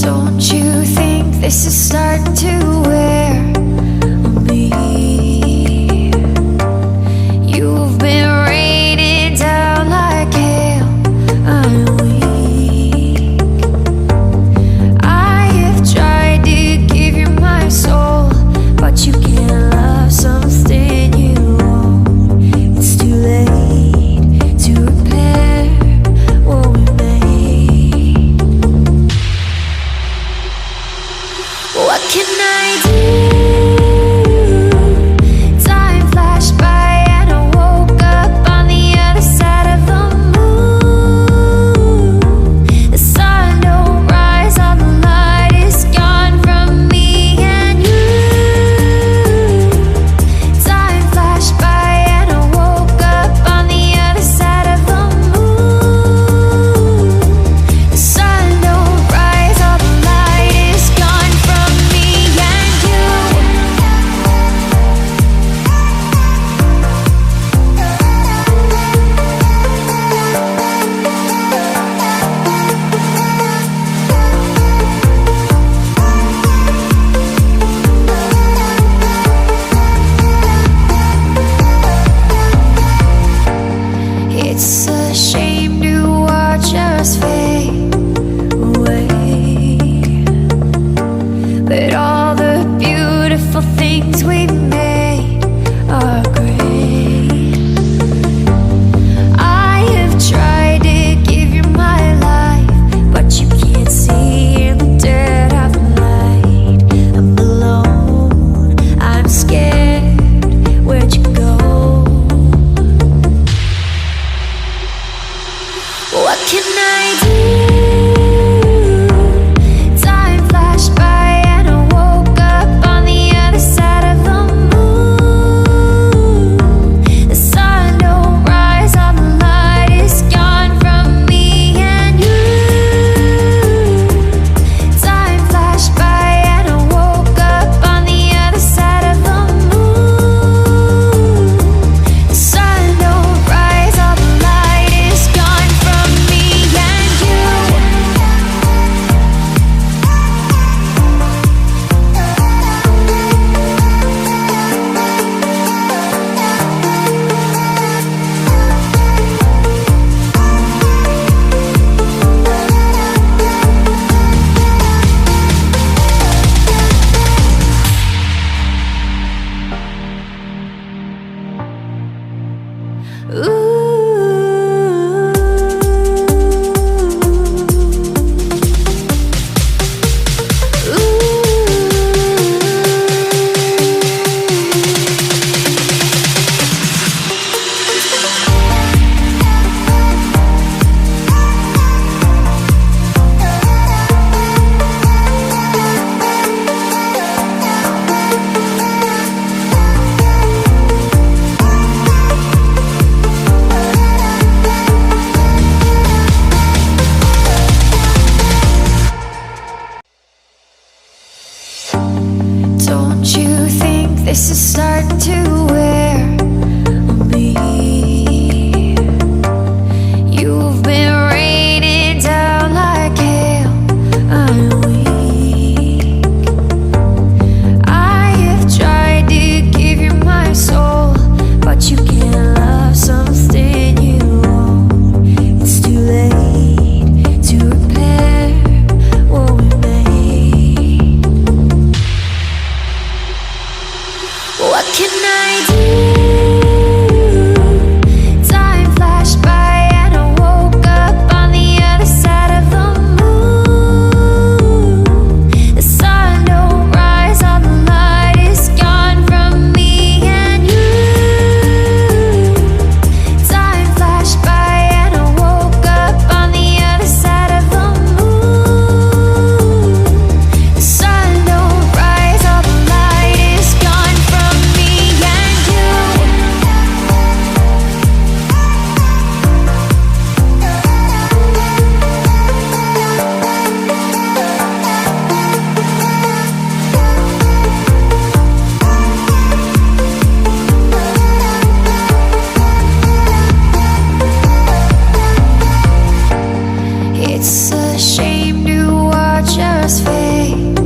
Don't you think this is starting to wear on me? You've been raining down like hail. I'm weak. I have tried to give you my soul, but you can't love something you own. It's too late to repair what we made. What can I do? Time flashed by and I woke up on the other side of the moon. The sun don't rise, all the light is gone from me and you. Time flashed by and I woke up on the other side of the moon. The sun don't rise, all the light is gone from me and you. It's a shame to watch us fade away, but all the beautiful things we made are great. I have tried to give you my life, but you can't see in the dead of the light. I'm alone, I'm scared, where'd you go? What can I do? Time flashed by and I woke up on the other side of the moon. The sun don't rise, all the light is gone from me and you. Time flashed by and I woke up on the other side of the moon. The sun don't rise, all the light is gone from me and you. Don't you think this is starting to wear on me? You've been raining down like hail. I'm weak. I have tried to give you my soul, but you can't love something you own. It's too late to repair what we made. What can I do? Time flashed by and I woke up on the other side of the moon. The sun don't rise, all the light is gone from me and you. Time flashed by and I woke up on the other side of the moon. The sun don't rise, all the light is gone from me and you. It's a shame to just fade.